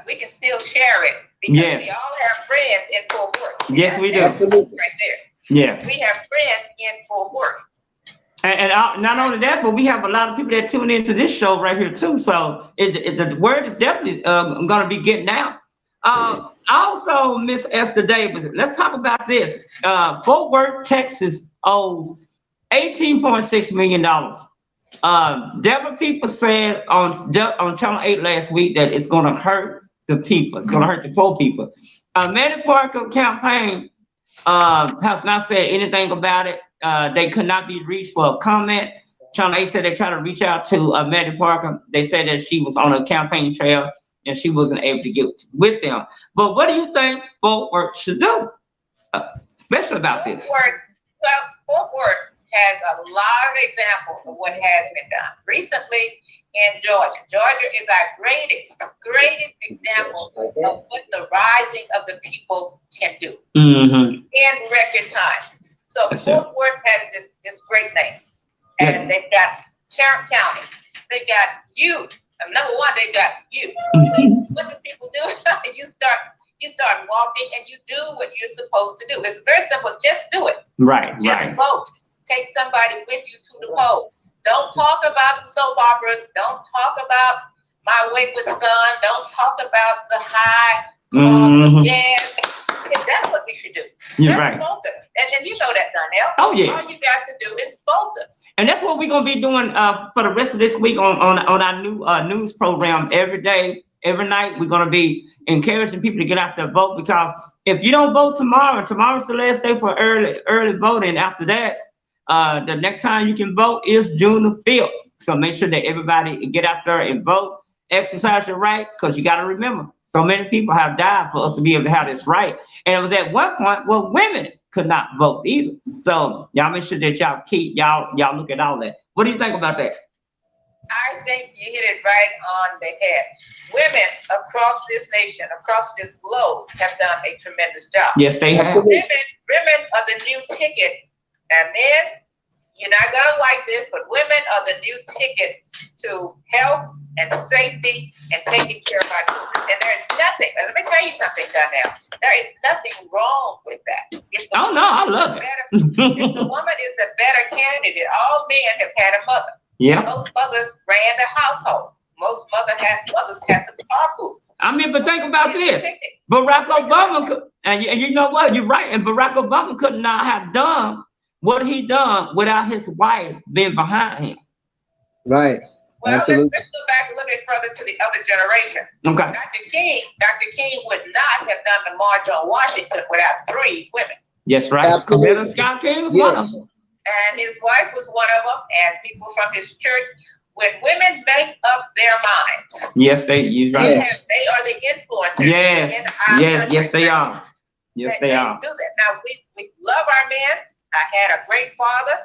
we can still share it because we all have friends in Fort Worth. Yes, we do. Absolutely. Right there. Yeah. We have friends in Fort Worth. And not only that, but we have a lot of people that tune into this show right here too. So the word is definitely going to be getting out. Also, Miss Esther Davis, let's talk about this. Fort Worth, Texas owes $18.6 million. Deborah People said on Channel 8 last week that it's going to hurt the people. It's going to hurt the poor people. Manny Parker campaign has not said anything about it. They could not be reached for a comment. Channel 8 said they tried to reach out to Manny Parker. They said that she was on a campaign trail and she wasn't able to get with them. But what do you think Fort Worth should do, especially about this? Fort Worth has a lot of examples of what has been done. Recently in Georgia. Georgia is our greatest example of what the rising of the people can do in record time. So Fort Worth has this great name. And they've got Tarrant County. They've got you. Number one, they've got you. What do people do? You start walking and you do what you're supposed to do. It's very simple. Just do it. Just vote. Take somebody with you to the polls. Don't talk about the soap operas. Don't talk about My Wayward Son. Don't talk about the high cost of gas. That's what we should do. Focus. And you know that, Donnell. Oh, yeah. All you got to do is focus. And that's what we're going to be doing for the rest of this week on our new news program. Every day, every night, we're going to be encouraging people to get out there and vote, because if you don't vote tomorrow's the last day for early voting. After that, the next time you can vote is June the 5th. So make sure that everybody get out there and vote, exercise your right, because you got to remember, so many people have died for us to be able to have this right. And it was at one point where women could not vote either. So y'all make sure that y'all look at all that. What do you think about that? I think you hit it right on the head. Women across this nation, across this globe, have done a tremendous job. Yes, they have. Women are the new ticket. And men, you're not gonna like this, but women are the new ticket to health and safety and taking care of our children. And there is nothing, let me tell you something, Donnell, there is nothing wrong with that. I love it. If the woman is the better candidate, all men have had a mother. Yeah. Most mothers ran the household. Most mothers have the carpool. I mean, but think about this. Barack Obama, and you know what, you're right, and Barack Obama could not have done what he done without his wife being behind him. Right. Well, Absolutely. let's go back a little bit further to the other generation. Okay. Dr. King would not have done the March on Washington without 3 women. Yes, right. Absolutely. Coretta Scott King was Yeah. one of them. And his wife was one of them, and people from his church. When women make up their minds, Yes, you're they right. are the influencers. Yes, in our country. yes, they are. Yes, they are. do that. Now, we love our men. I had a great father.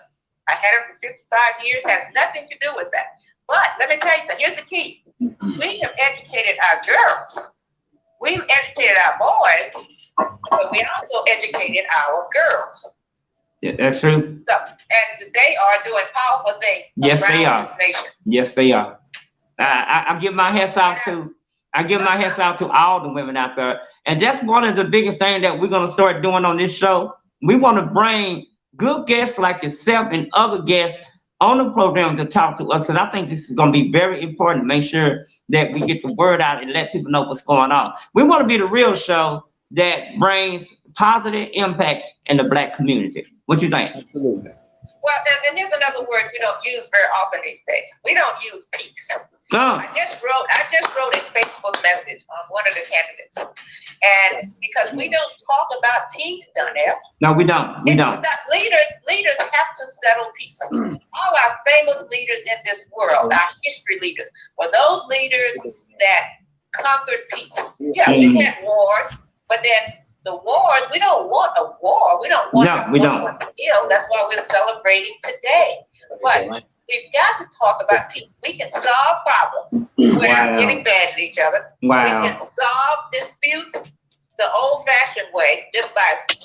I had him for 55 years. Has nothing to do with that. But let me tell you something. Here's the key. We have educated our girls. We've educated our boys, but we also educated our girls. Yeah, that's true. So, and they are doing powerful things Yes, they around are. this nation. Yes, they are. I give my hats out to. I give my hats out to all the women out there, and that's one of the biggest things that we're gonna start doing on this show. We want to bring good guests like yourself and other guests on the program to talk to us, and I think this is gonna be very important to make sure that we get the word out and let people know what's going on. We want to be the real show that brings positive impact in the Black community. What you think? Absolutely. Well, and here's another word we don't use very often these days. We don't use peace. I just wrote a Facebook message on one of the candidates, and because we don't talk about peace, Donnell. No, we don't. We don't. Leaders have to settle peace. All our famous leaders in this world, our history leaders, were those leaders that conquered peace. Yeah, we had wars, but then the wars, we don't want a war. We don't want to kill. That's why we're celebrating today. But we've got to talk about peace. We can solve problems without getting mad at each other. Wow. We can solve disputes the old-fashioned way, just by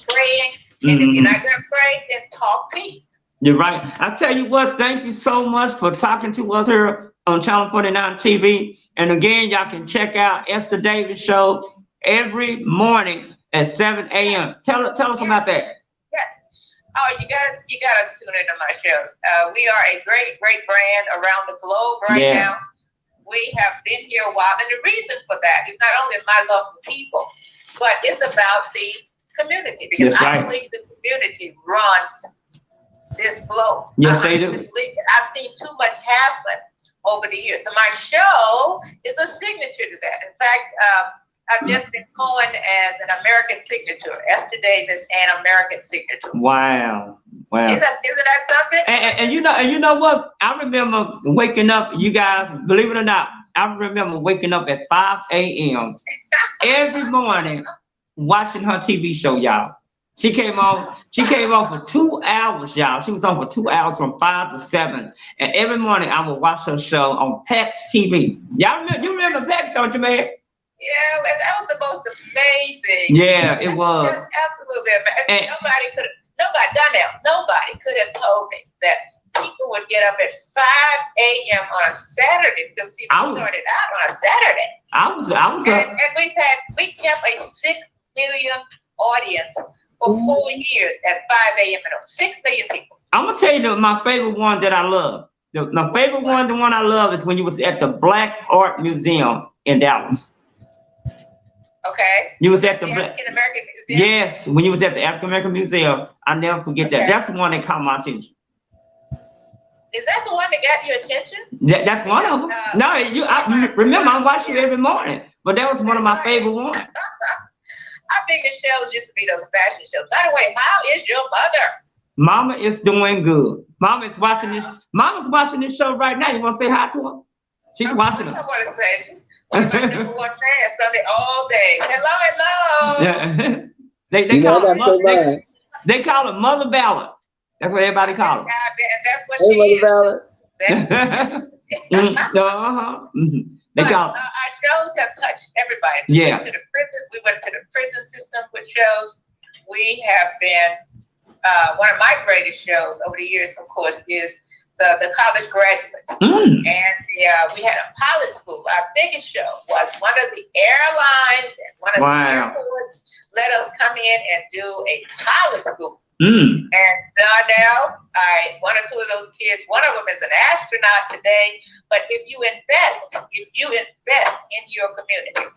praying. And if you're not going to pray, then talk peace. You're right. I tell you what, thank you so much for talking to us here on Channel 49 TV. And again, y'all can check out Esther Davis Show every morning at 7 a.m. Tell us about that. Yes. Oh, you gotta tune into my shows. We are a great brand around the globe right now. We have been here a while, and the reason for that is not only my love for people, but it's about the community, because I believe the community runs this globe. Yes, they do. I've seen too much happen over the years. So my show is a signature to that. In fact, I've just been coined as an American signature, Esther Davis, an American signature. Wow. Isn't that something? And you know what? I remember waking up, you guys, believe it or not, I remember waking up at 5 a.m. every morning watching her TV show, y'all. She came on for 2 hours, y'all. She was on for 2 hours from 5 to 7. And every morning I would watch her show on PAX TV. You remember PAX, don't you, man? Yeah, that was the most amazing. Yeah, it was. Just absolutely amazing. Nobody could have told me that people would get up at 5 a.m. on a Saturday, because we started out on a Saturday. And we kept a 6 million audience for 4 years at 5 a.m. and 6 million people. I'm gonna tell you my favorite one that I love. My favorite one, the one I love, is when you was at the Black Art Museum in Dallas. Okay. You was at the African American Museum. Yes, when you was at the African American Museum, I never forget that. That's the one that caught my attention. Is that the one that got your attention? That's one of them. No, I remember I watch you every morning, but that was one of my favorite ones. Our biggest shows used to be those fashion shows. By the way, how is your mother? Mama is doing good. Mama's watching this show right now. You want to say hi to her? She's watching it. I want to say she's one of my number one fans Sunday all day. Hello. Yeah. They call her Mother Ballard. That's what everybody call her. And that's what she is. Ballard. They call our shows have touched everybody. We went to the prison system with shows. We have been one of my greatest shows over the years, of course, is the college graduates. And we had a pilot school. Our biggest show was one of the airlines and one of the airports let us come in and do a pilot school. And now one or two of those kids, one of them is an astronaut today. But if you invest in your community,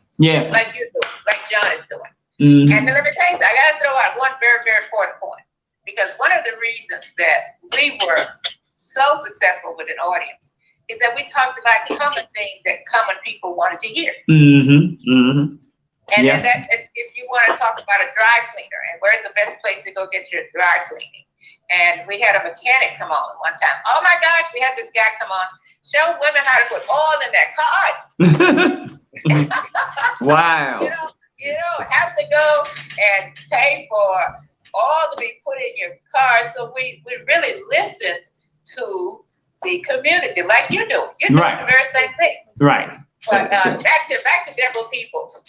like you do, like John is doing. And let me tell you, I got to throw out one very, very important point. Because one of of the reasons that we were so successful with an audience is that we talked about common things that common people wanted to hear. And that if you want to talk about a dry cleaner and where's the best place to go get your dry cleaning. And we had a mechanic come on one time. Oh my gosh, we had this guy come on, show women how to put oil in their cars. Wow. You don't have to go and pay for oil to be put in your car. So we really listened to the community like you do. You're doing the very same thing. Right. But back to Deborah Peoples.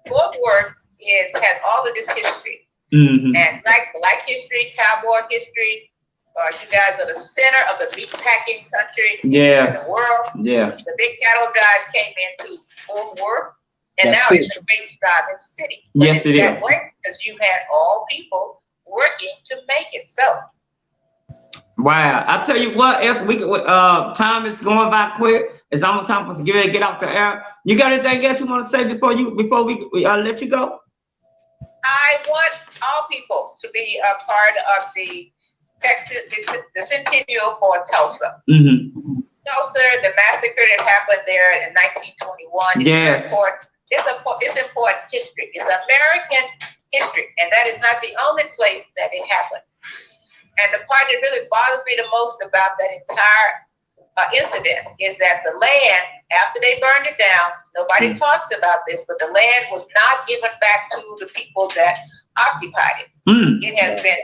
Fort Worth has all of this history. And like history, cowboy history, you guys are the center of the meat packing country in the world. The big cattle drives came into Fort Worth, and now it's a big driving city. But it's that way because you had all people working to make it so. Wow, I tell you what, time is going by quick. It's almost time for us to get off the air. You got anything else you want to say before we let you go? I want all people to be a part of the Centennial for Tulsa. Tulsa, the massacre that happened there in 1921 is very important. It's important history. It's American history, and that is not the only place that it happened. And the part that really bothers me the most about that entire incident is that the land, after they burned it down, nobody talks about this, but the land was not given back to the people that occupied it. It has been,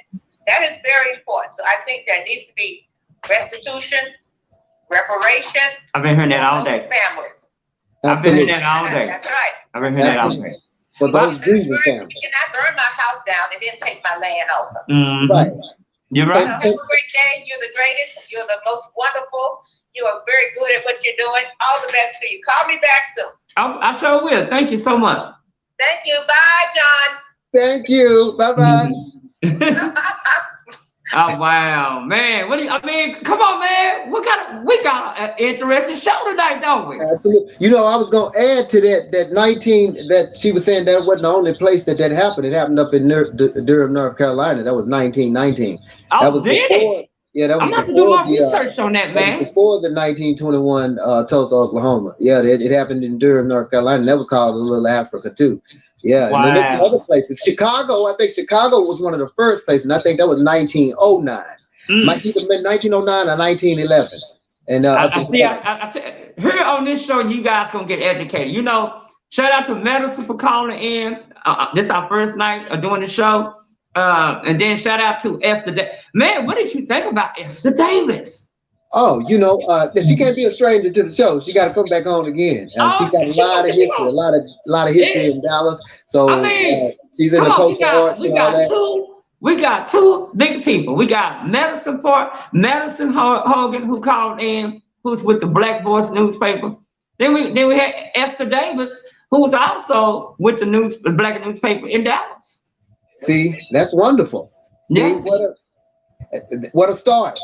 that is very important. So I think there needs to be restitution, reparation. I've been hearing that all day. Families. I've been hearing that all day. That's right. I've been hearing that all day. For those grieving families. You cannot burn my house down and then take my land also. Right. You're right. Have a great day. You're the greatest. You're the most wonderful. You are very good at what you're doing. All the best to you. Call me back soon. I sure will. Thank you so much. Thank you. Bye, John. Thank you. Bye-bye. Oh, wow, man. Come on, man. We got an interesting show tonight, don't we? Absolutely. You know, I was going to add to that she was saying that wasn't the only place that happened. It happened up in Durham, North Carolina. That was 1919. Oh, that was did it? Yeah, that was I'm going to do more research on that, man. Before the 1921 Tulsa, Oklahoma. Yeah, it happened in Durham, North Carolina. That was called a Little Africa, too. Yeah, wow. And then there's other places. Chicago, I think Chicago was one of the first places, and I think that was 1909. Might either been 1909 or 1911. And here on this show, you guys gonna get educated. You know, shout out to Medicine for calling in. This is our first night of doing the show. And then shout out to Esther Davis. Man, what did you think about Esther Davis? Oh, you know, she can't be a stranger to the show. She got to come back on again. She's got a lot of history, a lot of history in Dallas. So she's in the cohort and all that. We got two big people. We got Madison Hogan, who called in, who's with the Black Voice newspaper. Then we had Esther Davis, who was also with the Black newspaper in Dallas. See, that's wonderful. Yeah. What a start.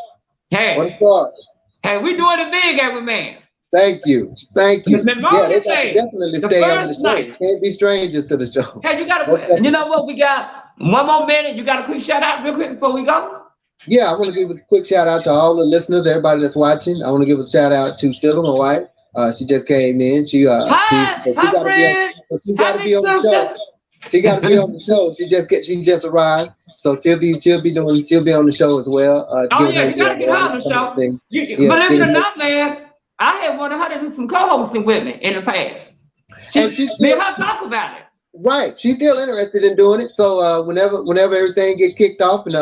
Hey, what a start. Hey, we doing it big, every man. Thank you. Thank you. They definitely stay on the show. Can't be strangers to the show. Hey, you know what? We got one more minute. You got a quick shout out real quick before we go? Yeah, I want to give a quick shout out to all the listeners, everybody that's watching. I want to give a shout out to Sybil, my wife. She just came in. She got to be on the show. She got to be on the show. She just arrived. So she'll be on the show as well. You gotta get her on the show. Believe it or not, man, I had wanted her to do some co-hosting with me in the past. Me and her talk about it. Right, she's still interested in doing it. So whenever everything get kicked off and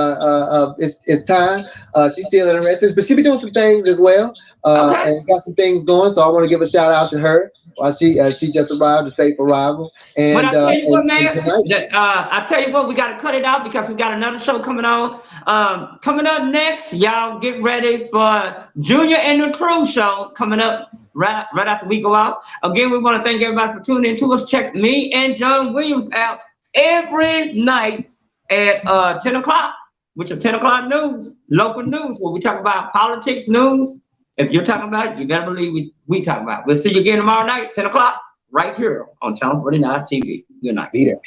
it's time, she's still interested. But she'll be doing some things as well, and got some things going. So I want to give a shout out to her. She just arrived, a safe arrival. And but I tell you what, man, I tell you what, we got to cut it out because we got another show coming on. Coming up next, y'all get ready for Junior and the Crew show coming up right after we go out. Again, we want to thank everybody for tuning in to us. Check me and John Williams out every night at 10 o'clock, which is 10 o'clock news, local news, where we talk about politics, news. If you're talking about it, you better believe we talk about it. We'll see you again tomorrow night, 10 o'clock, right here on Channel 49 TV. Good night. Be there.